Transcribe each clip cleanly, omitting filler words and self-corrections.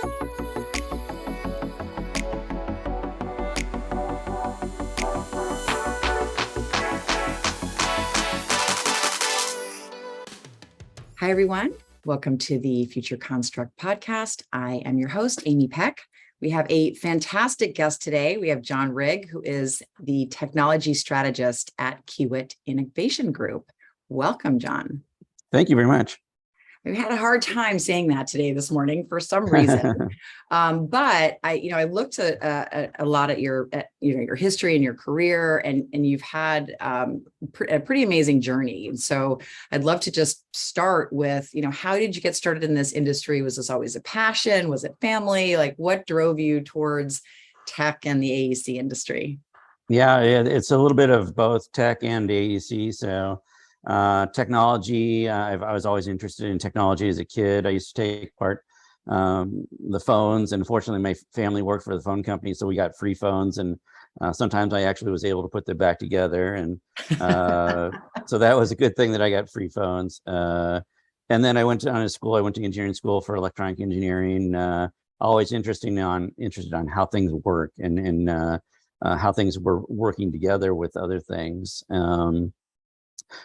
Hi, everyone. Welcome to the Future Construct podcast. I am your host, Amy Peck. We have a fantastic guest today. We have John Rigg, who is the technology strategist at Kiewit Innovation Group. Welcome, John. Thank you very much. We had a hard time saying that today this morning for some reason, but I looked at a lot at your history and your career, and you've had a pretty amazing journey. And so I'd love to just start with, how did you get started in this industry? Was this always a passion? Was it family? Like, what drove you towards tech and the AEC industry? Yeah, it's a little bit of both tech and AEC. So. Technology, I was always interested in technology as a kid. I used to take part the phones, and fortunately my family worked for the phone company, so we got free phones, and sometimes I actually was able to put them back together, and so that was a good thing that I got free phones. And then I went to engineering school for electronic engineering, always interested on how things work and how things were working together with other things.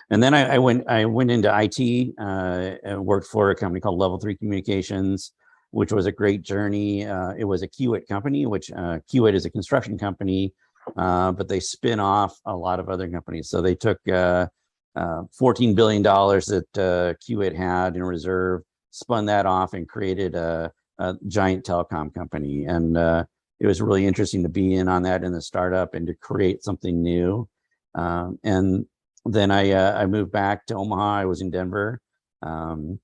And then I went into IT and worked for a company called Level 3 Communications, which was a great journey. It was a Kiewit company, which Kiewit is a construction company, but they spin off a lot of other companies. So they took $14 billion that Kiewit had in reserve, spun that off, and created a giant telecom company. And it was really interesting to be in on that in the startup and to create something new. And then I moved back to Omaha. I was in Denver, and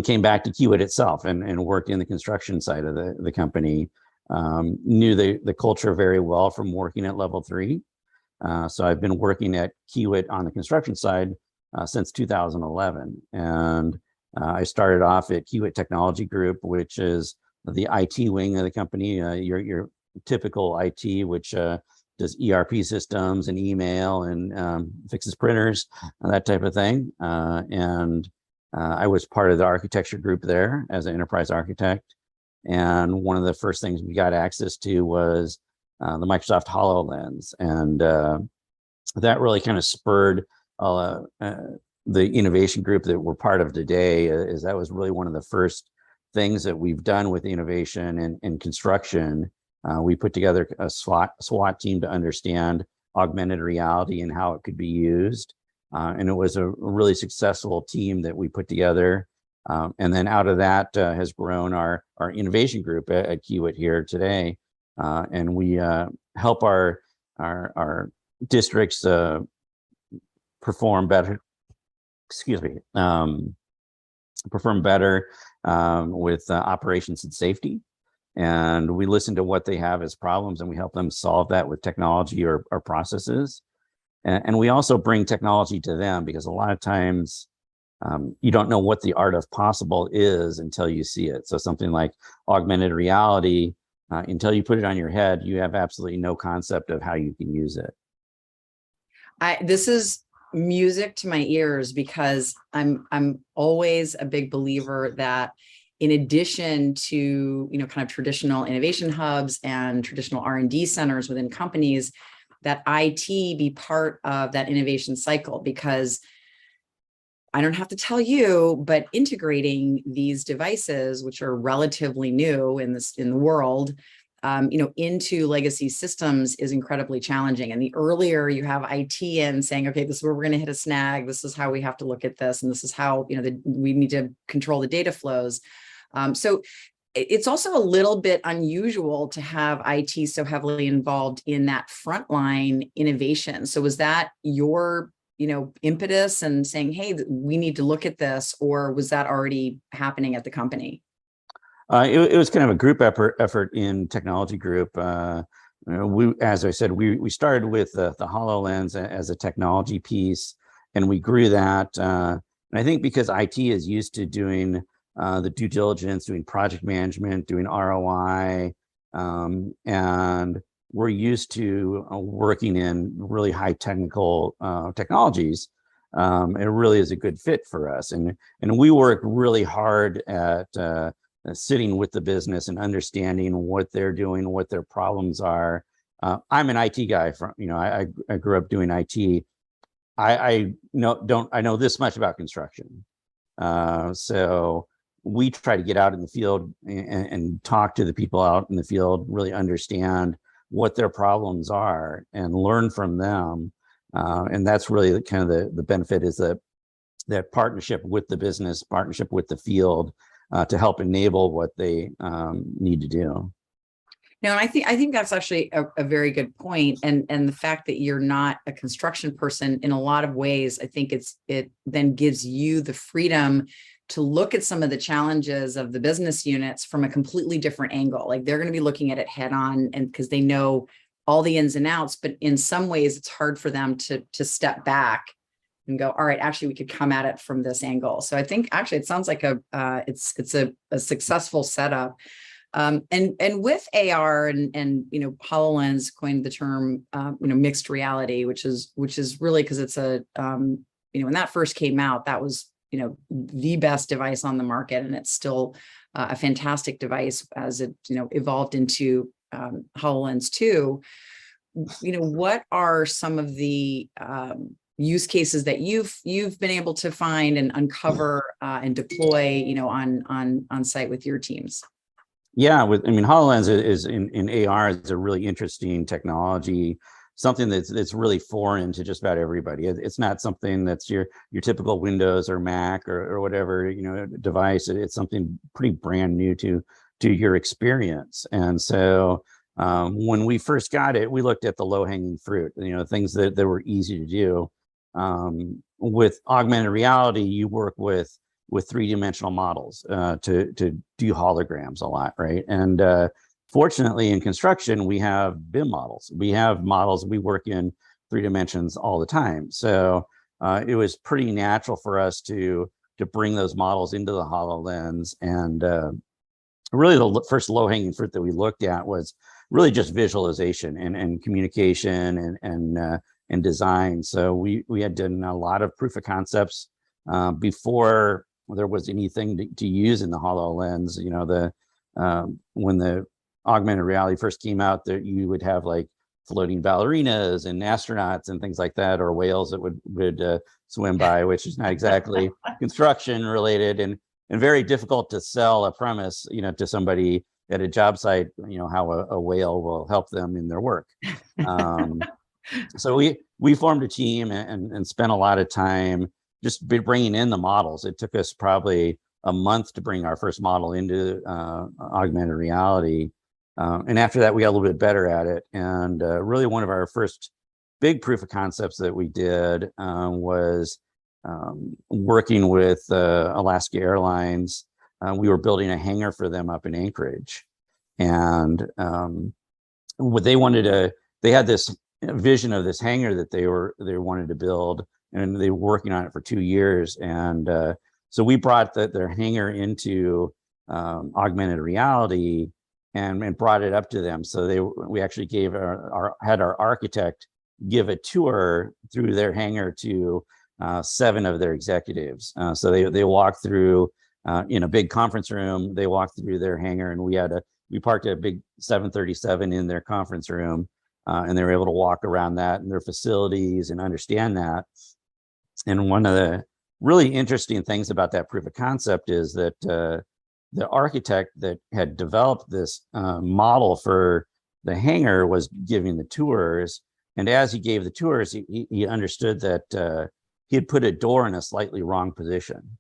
came back to Kiewit itself and worked in the construction side of the company. Knew the culture very well from working at Level 3. So I've been working at Kiewit on the construction side since 2011. And I started off at Kiewit Technology Group, which is the IT wing of the company, your typical IT, which does ERP systems and email and fixes printers, that type of thing. And I was part of the architecture group there as an enterprise architect. And one of the first things we got access to was the Microsoft HoloLens. And that really kind of spurred the innovation group that we're part of today. Is that was really one of the first things that we've done with innovation and construction. We put together a SWAT team to understand augmented reality and how it could be used. And it was a really successful team that we put together. And then out of that has grown our innovation group at Kiewit here today. And we help our districts perform better, with operations and safety. And we listen to what they have as problems, and we help them solve that with technology or processes. And we also bring technology to them, because a lot of times you don't know what the art of possible is until you see it. So something like augmented reality, until you put it on your head, you have absolutely no concept of how you can use it. This is music to my ears, because I'm always a big believer that in addition to, kind of traditional innovation hubs and traditional R&D centers within companies, that IT be part of that innovation cycle. Because I don't have to tell you, but integrating these devices, which are relatively new in the world, into legacy systems is incredibly challenging. And the earlier you have IT in saying, okay, this is where we're going to hit a snag, this is how we have to look at this, and this is how, we need to control the data flows. So it's also a little bit unusual to have IT so heavily involved in that frontline innovation. So was that your, impetus and saying, hey, we need to look at this, or was that already happening at the company? It was kind of a group effort in technology group. As I said, we started with the HoloLens as a technology piece, and we grew that. And I think because IT is used to doing the due diligence, doing project management, doing ROI, and we're used to working in really high technical technologies. It really is a good fit for us, and we work really hard at sitting with the business and understanding what they're doing, what their problems are. I'm an IT guy I grew up doing IT. I know this much about construction. So we try to get out in the field and talk to the people out in the field, really understand what their problems are and learn from them. And that's really kind of the benefit, is that partnership with the business, partnership with the field, to help enable what they need to do. No, and I think that's actually a very good point. And the fact that you're not a construction person, in a lot of ways, I think it then gives you the freedom to look at some of the challenges of the business units from a completely different angle. Like, they're going to be looking at it head on, and because they know all the ins and outs, but in some ways it's hard for them to step back and go, all right, actually we could come at it from this angle. So I think actually it sounds like it's a successful setup. And with AR and HoloLens coined the term mixed reality, which is really, because it's when that first came out, that was the best device on the market, and it's still a fantastic device as it evolved into HoloLens 2. What are some of the use cases that you've been able to find and uncover and deploy on site with your teams? Yeah, HoloLens is in AR is a really interesting technology, something that's really foreign to just about everybody. It's not something that's your typical Windows or Mac or whatever device. It's something pretty brand new to your experience. And so when we first got it, we looked at the low-hanging fruit, things that were easy to do. With augmented reality, you work with three-dimensional models to do holograms a lot, right? And fortunately, in construction, we have BIM models. We have models, we work in 3 dimensions all the time. So it was pretty natural for us to bring those models into the HoloLens. And really the first low-hanging fruit that we looked at was really just visualization and communication and design. So we had done a lot of proof of concepts before there was anything to use in the HoloLens. When the augmented reality first came out, that you would have like floating ballerinas and astronauts and things like that, or whales that would swim by, which is not exactly construction related, and very difficult to sell a premise, to somebody at a job site, how a whale will help them in their work. So we formed a team and spent a lot of time just bringing in the models. It took us probably a month to bring our first model into augmented reality. And after that, we got a little bit better at it. And really one of our first big proof of concepts that we did was working with Alaska Airlines. We were building a hangar for them up in Anchorage. And what they wanted they had this vision of this hangar that they wanted to build, and they were working on it for 2 years. And so we brought their hangar into augmented reality and brought it up to them. So we actually had our architect give a tour through their hangar to 7 of their executives. So they walked through in a big conference room. They walked through their hangar, and we parked a big 737 in their conference room, and they were able to walk around that and their facilities and understand that. And one of the really interesting things about that proof of concept is that the architect that had developed this model for the hangar was giving the tours. And as he gave the tours, he understood that he had put a door in a slightly wrong position.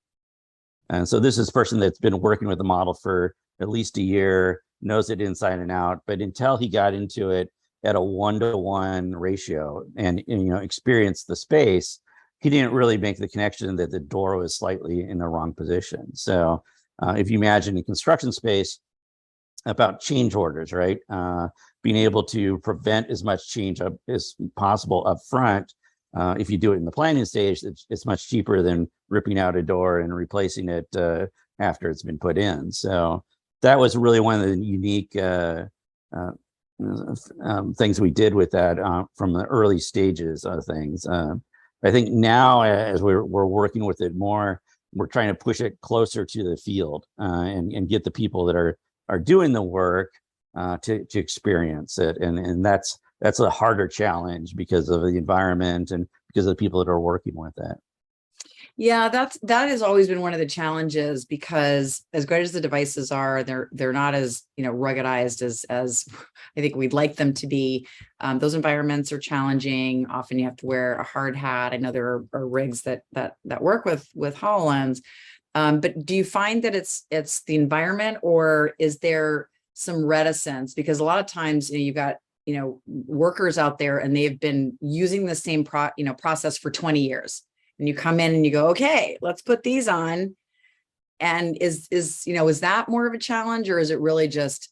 And so this is a person that's been working with the model for at least a year, knows it inside and out, but until he got into it at a 1-to-1 ratio and experienced the space, he didn't really make the connection that the door was slightly in the wrong position. So if you imagine in construction space about change orders, right? Being able to prevent as much change as possible up front. If you do it in the planning stage, it's much cheaper than ripping out a door and replacing it after it's been put in. So that was really one of the unique things we did with that from the early stages of things. I think now, as we're working with it more, we're trying to push it closer to the field and get the people that are doing the work to experience it. And that's a harder challenge because of the environment and because of the people that are working with it. Yeah, that has always been one of the challenges, because as great as the devices are, they're not as, ruggedized as I think we'd like them to be. Those environments are challenging. Often you have to wear a hard hat. I know there are rigs that work with HoloLens. But do you find that it's the environment, or is there some reticence? Because a lot of times, you've got workers out there and they've been using the same process for 20 years. And you come in and you go, okay, let's put these on. And is that more of a challenge, or is it really just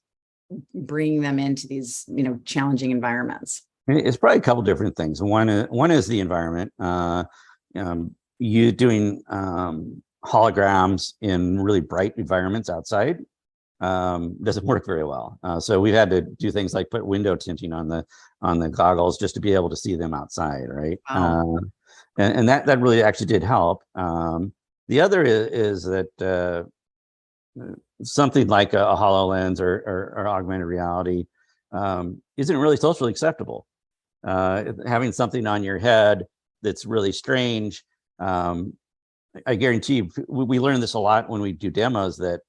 bringing them into these, challenging environments? It's probably a couple different things. One is the environment. You doing holograms in really bright environments outside doesn't work very well. So we've had to do things like put window tinting on the goggles just to be able to see them outside, right? Wow. And that really actually did help. The other is that something like a HoloLens or augmented reality isn't really socially acceptable. Having something on your head that's really strange. I guarantee you, we learn this a lot when we do demos, that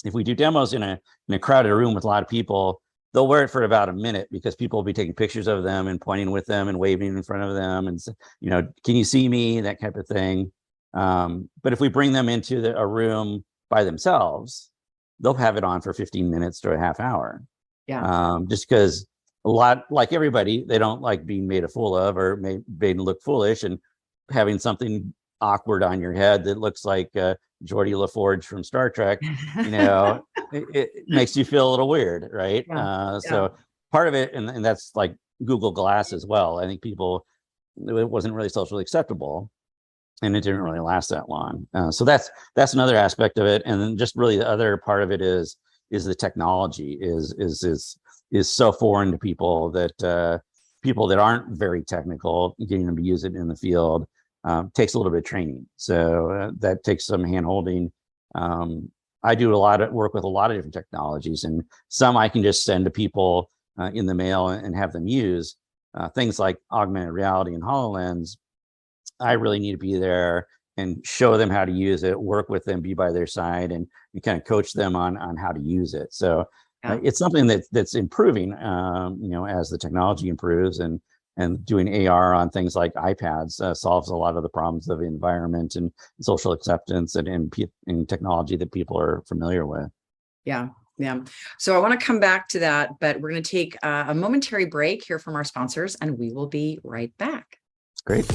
if we do demos in a crowded room with a lot of people, they'll wear it for about a minute because people will be taking pictures of them and pointing with them and waving in front of them and, can you see me? That type of thing. But if we bring them into a room by themselves, they'll have it on for 15 minutes to a half hour. Yeah. Just because a lot, like everybody, they don't like being made a fool of or made to look foolish, and having something awkward on your head that looks like Geordie LaForge from Star Trek, it makes you feel a little weird, right? Yeah. So part of it, and that's like Google Glass as well. I think it wasn't really socially acceptable, and it didn't really last that long. So that's another aspect of it. And then just really the other part of it is the technology is so foreign to people that people that aren't very technical, getting them to use it in the field takes a little bit of training. So that takes some hand holding. I do a lot of work with a lot of different technologies, and some I can just send to people in the mail and have them use. Things like augmented reality and HoloLens, I really need to be there and show them how to use it, work with them, be by their side, and kind of coach them on how to use it. So it's something that's improving, as the technology improves, and doing AR on things like iPads solves a lot of the problems of environment and social acceptance and technology that people are familiar with. Yeah. So I want to come back to that, but we're going to take a momentary break here from our sponsors, and we will be right back. Great.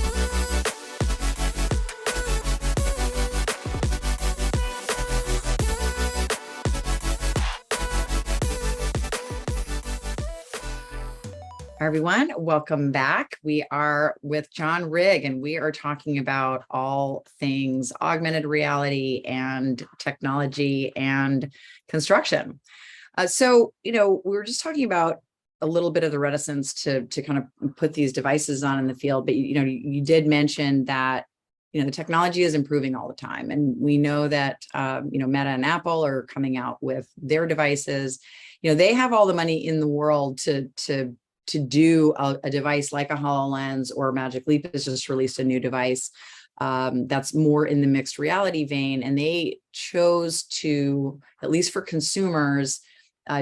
Hi, everyone. Welcome back. We are with John Rigg, and we are talking about all things augmented reality and technology and construction. So, we were just talking about a little bit of the reticence to kind of put these devices on in the field, but you did mention that the technology is improving all the time, and we know that Meta and Apple are coming out with their devices. They have all the money in the world to do a device like a HoloLens, or Magic Leap has just released a new device that's more in the mixed reality vein. And they chose to, at least for consumers,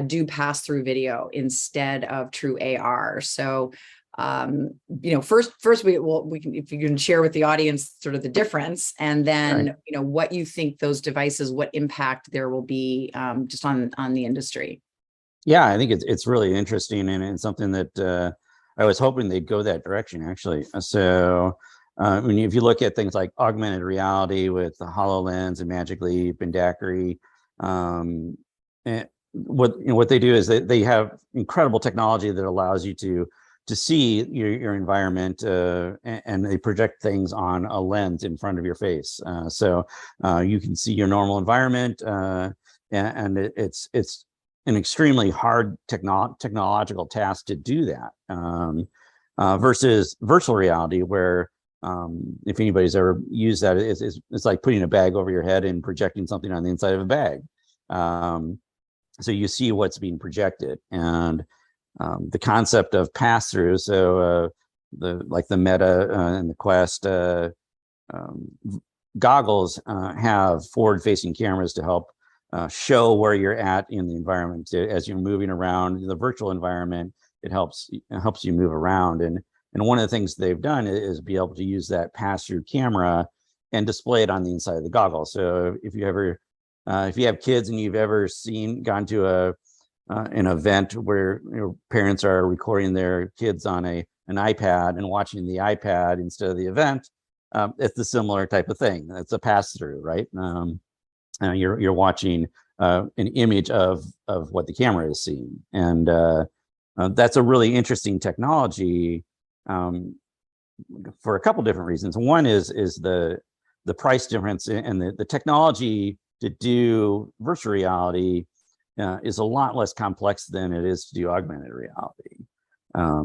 do pass-through video instead of true AR. So, first we can, if you can share with the audience sort of the difference, and then, right, what you think those devices, what impact there will be just on the industry. Yeah, I think it's really interesting, and something that I was hoping they'd go that direction, actually. So if you look at things like augmented reality with the HoloLens and Magic Leap and DAQRI, and what they do is they have incredible technology that allows you to see your environment, and they project things on a lens in front of your face. So you can see your normal environment, and it's an extremely hard technological task to do that, versus virtual reality, where If anybody's ever used that, it's like putting a bag over your head and projecting something on the inside of a bag. So you see what's being projected, and the concept of pass through. So the Meta and the Quest goggles have forward facing cameras to help show where you're at in the environment. As you're moving around the virtual environment, it helps you move around. And one of the things they've done is be able to use that pass through camera and display it on the inside of the goggle. So if you have kids and you've ever gone to an event where parents are recording their kids on an iPad and watching the iPad instead of the event, it's a similar type of thing. It's a pass through, right? You're watching an image of what the camera is seeing, and that's a really interesting technology for a couple different reasons. One is the price difference, and the technology to do virtual reality is a lot less complex than it is to do augmented reality.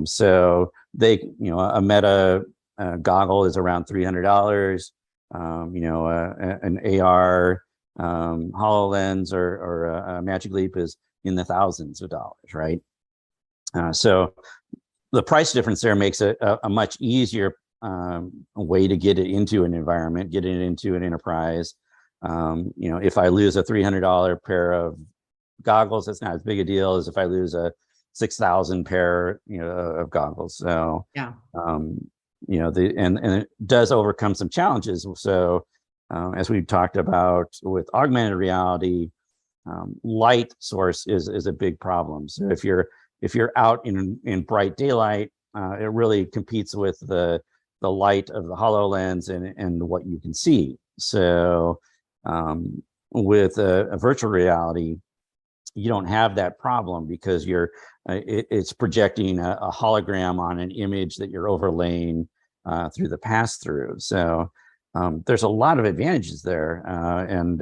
So a Meta goggle is around $300. An AR HoloLens or a Magic Leap is in the thousands of dollars, right? So the price difference there makes it a much easier way to get it into an environment, get it into an enterprise. If I lose a $300 pair of goggles, that's not as big a deal as if I lose a 6,000 pair, of goggles. So Yeah. and it does overcome some challenges. So as we've talked about with augmented reality, light source is a big problem. So if you're out in bright daylight, it really competes with the light of the HoloLens and what you can see. So with a virtual reality, you don't have that problem because it's projecting a hologram on an image that you're overlaying through the pass through. So there's a lot of advantages there, and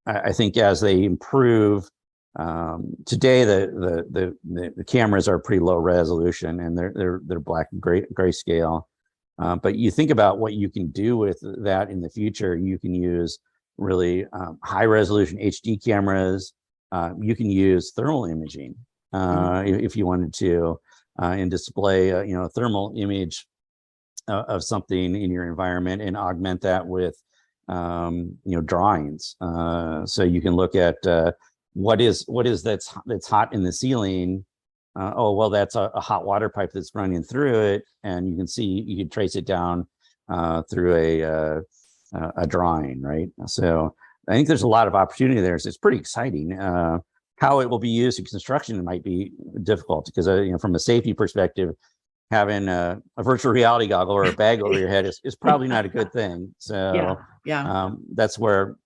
I think as they improve, today the cameras are pretty low resolution and they're black and grayscale. But you think about what you can do with that in the future. You can use really high resolution HD cameras. You can use thermal imaging if you wanted to, and display a thermal image of something in your environment and augment that with drawings. So you can look at what is that's hot in the ceiling. Oh, well, that's a hot water pipe that's running through it, and you can trace it down through a drawing, right? So I think there's a lot of opportunity there. So it's pretty exciting. How it will be used in construction might be difficult because from a safety perspective, having a virtual reality goggle or a bag over your head is probably not a good thing. So yeah. That's where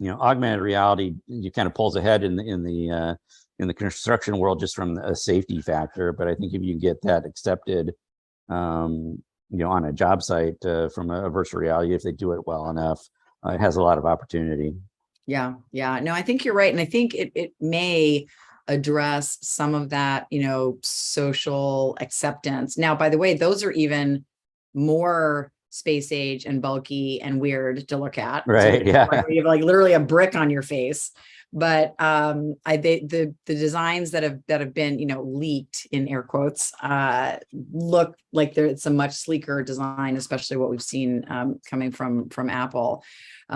augmented reality kind of pulls ahead in the construction world just from a safety factor. But I think if you get that accepted, on a job site from a virtual reality, if they do it well enough, it has a lot of opportunity. Yeah. No, I think you're right. And I think it may address some of that, social acceptance. Now, by the way, those are even more space age and bulky and weird to look at. Right. So yeah. you have like literally a brick on your face. But the designs that have been leaked in air quotes look like it's a much sleeker design, especially what we've seen coming from Apple.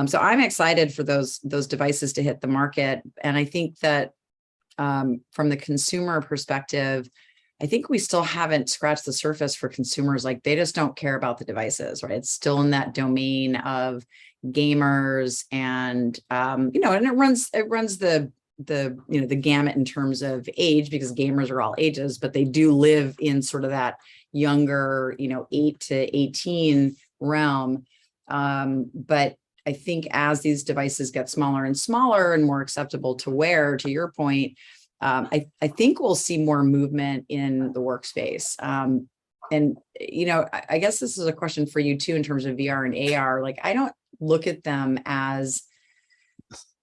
So I'm excited for those devices to hit the market, and I think that from the consumer perspective, I think we still haven't scratched the surface for consumers. Like they just don't care about the devices, right? It's still in that domain of gamers, and and it runs the gamut in terms of age, because gamers are all ages, but they do live in sort of that younger 8 to 18 realm. But I think as these devices get smaller and smaller and more acceptable to wear, to your point, I think we'll see more movement in the workspace. And I guess this is a question for you too in terms of VR and AR. Like I don't look at them as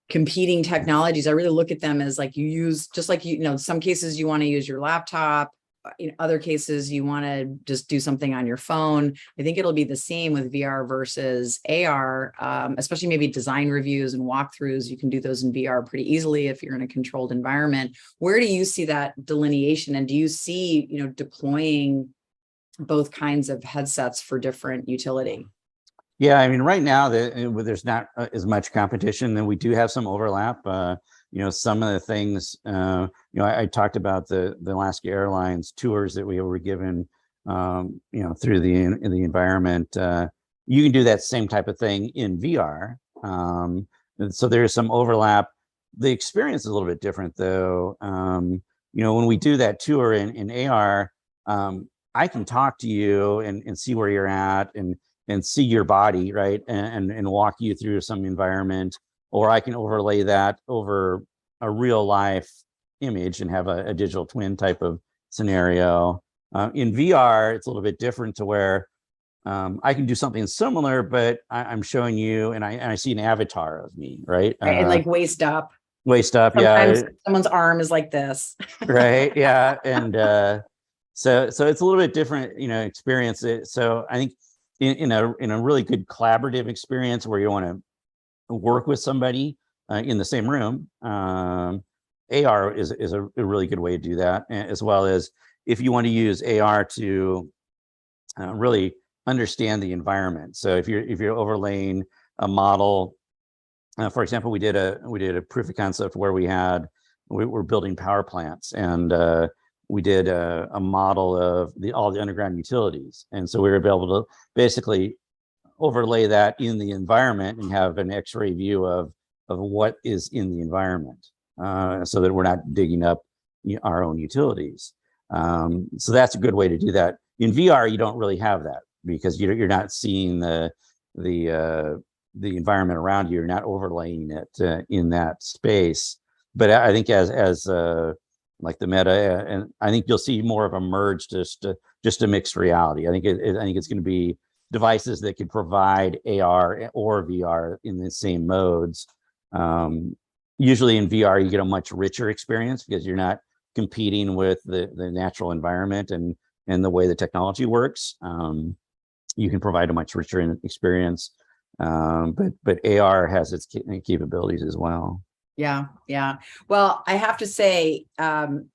competing technologies. I really look at them as like you use, just like some cases you want to use your laptop other cases you want to just do something on your phone. I think it'll be the same with VR versus AR, especially maybe design reviews and walkthroughs. You can do those in VR pretty easily if you're in a controlled environment. Where do you see that delineation? And do you see, deploying both kinds of headsets for different utility? Yeah, I mean, right now there's not as much competition, and we do have some overlap. Some of the things, I talked about the Alaska Airlines tours that we were given, through the environment. You can do that same type of thing in VR. And so there's some overlap. The experience is a little bit different, though. When we do that tour in AR, I can talk to you and see where you're at and see your body, right, and walk you through some environment, or I can overlay that over a real life image and have a digital twin type of scenario. In VR, it's a little bit different to where I can do something similar, but I'm showing you, and I see an avatar of me, right? And like waist up. Waist up, Sometimes yeah. someone's arm is like this. Right, yeah, and so it's a little bit different, experience. So I think in a really good collaborative experience where you want to work with somebody in the same room, AR is a really good way to do that, as well as if you want to use AR to really understand the environment. So if you're overlaying a model, for example, we did a proof of concept where we were building power plants, and we did a model of all the underground utilities, and so we were able to basically overlay that in the environment and have an X-ray view of what is in the environment, so that we're not digging up our own utilities. So that's a good way to do that. In VR, you don't really have that because you're not seeing the environment around you. You're not overlaying it in that space. But I think as like the Meta, and I think you'll see more of a merge, just a mixed reality. I think it's going to be devices that can provide AR or VR in the same modes. Usually in VR, you get a much richer experience because you're not competing with the natural environment and the way the technology works. You can provide a much richer experience, but AR has its capabilities as well. Yeah. Well, I have to say,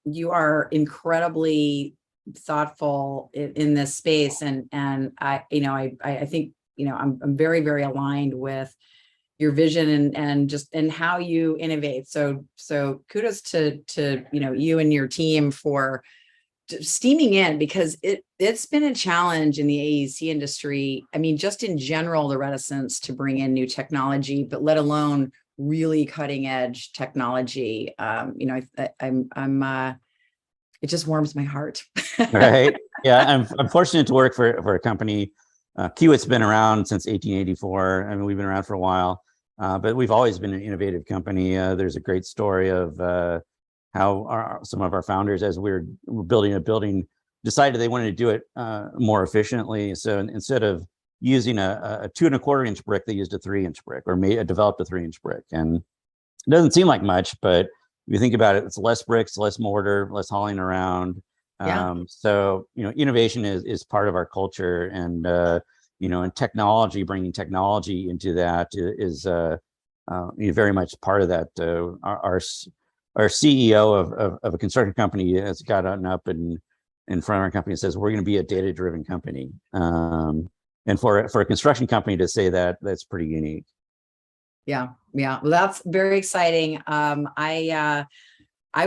you are incredibly thoughtful in this space, and I think I'm very, very aligned with your vision and how you innovate. So kudos to you and your team for steaming in, because it's been a challenge in the AEC industry. I mean, just in general, the reticence to bring in new technology, but let alone really cutting edge technology. It just warms my heart. Right. Yeah. I'm fortunate to work for a company. Kiewit's been around since 1884. I mean, we've been around for a while, but we've always been an innovative company. There's a great story of how some of our founders, as we were building a building, decided they wanted to do it more efficiently. So instead of using a 2 1/4 inch brick, they used a 3-inch brick, or developed a 3-inch brick. And it doesn't seem like much, but if you think about it, it's less bricks, less mortar, less hauling around. Yeah. So innovation is part of our culture, and and technology, bringing technology into that is very much part of that. Our CEO of a construction company has gotten up in front of our company and says, we're going to be a data-driven company. And for a construction company to say that, that's pretty unique. Yeah. Well, that's very exciting. I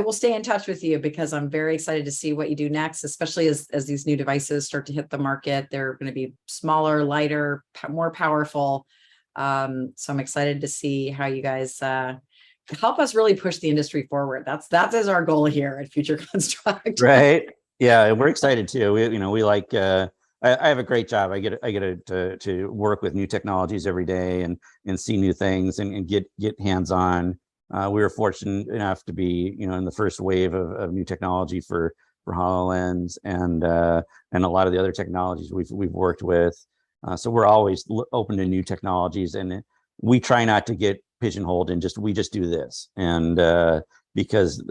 will stay in touch with you because I'm very excited to see what you do next, especially as these new devices start to hit the market. They're going to be smaller, lighter, more powerful. So I'm excited to see how you guys help us really push the industry forward. That is our goal here at Future Construct. Right. Yeah, we're excited too. We like. I have a great job. I get to work with new technologies every day and see new things and get hands-on. We were fortunate enough to be in the first wave of new technology for HoloLens and a lot of the other technologies we've worked with. So we're always open to new technologies, and we try not to get pigeonholed and we just do this. And because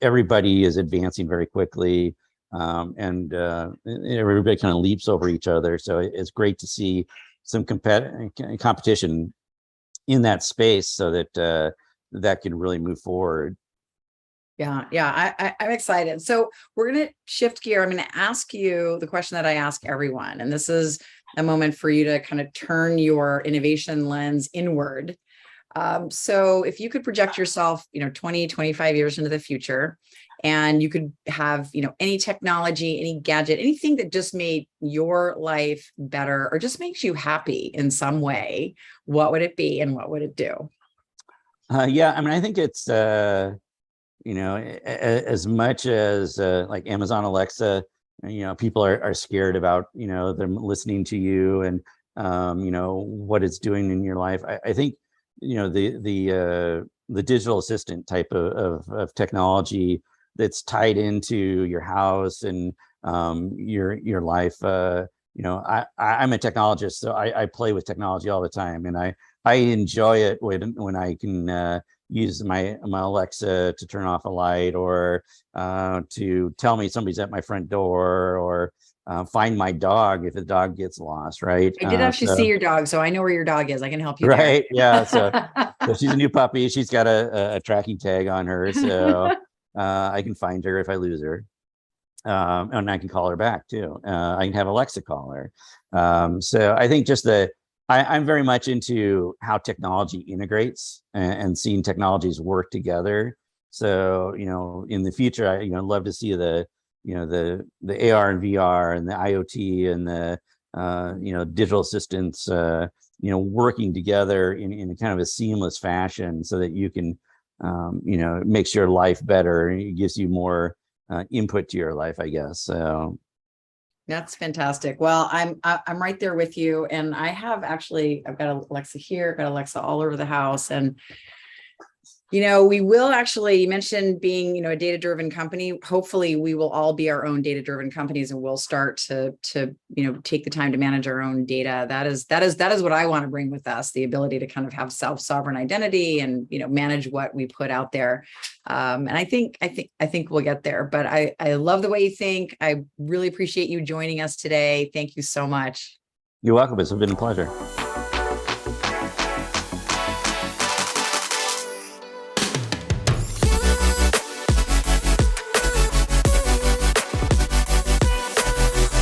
everybody is advancing very quickly, and everybody kind of leaps over each other. So it's great to see some competition in that space, so that that can really move forward. Yeah, I'm excited. So we're going to shift gear. I'm going to ask you the question that I ask everyone, and this is a moment for you to kind of turn your innovation lens inward. So if you could project yourself, 20, 25 years into the future, and you could have, any technology, any gadget, anything that just made your life better or just makes you happy in some way, what would it be and what would it do? Yeah, I mean, I think it's as much as like Amazon Alexa, people are scared about them listening to you and what it's doing in your life. I think the digital assistant type of technology that's tied into your house and your life. I'm a technologist, so I play with technology all the time, and I enjoy it when I can use my Alexa to turn off a light, or to tell me somebody's at my front door, or find my dog if the dog gets lost. Right. I did actually see your dog, so I know where your dog is. I can help you there. Right. Yeah. So she's a new puppy. She's got a tracking tag on her, so I can find her if I lose her. And I can call her back too. I can have Alexa call her. So I think just I'm very much into how technology integrates and seeing technologies work together. So, in the future, I, love to see the AR and VR and the IoT and the, digital assistants, working together in a kind of a seamless fashion, so that you can, it makes your life better, and it gives you more input to your life, I guess. So that's fantastic. Well, I'm right there with you, and I've got Alexa here, I've got Alexa all over the house, and we will actually, you mentioned being, a data-driven company. Hopefully we will all be our own data-driven companies, and we'll start to take the time to manage our own data. That is what I want to bring with us, the ability to kind of have self-sovereign identity and, manage what we put out there. And I think we'll get there, but I love the way you think. I really appreciate you joining us today. Thank you so much. You're welcome. It's been a pleasure.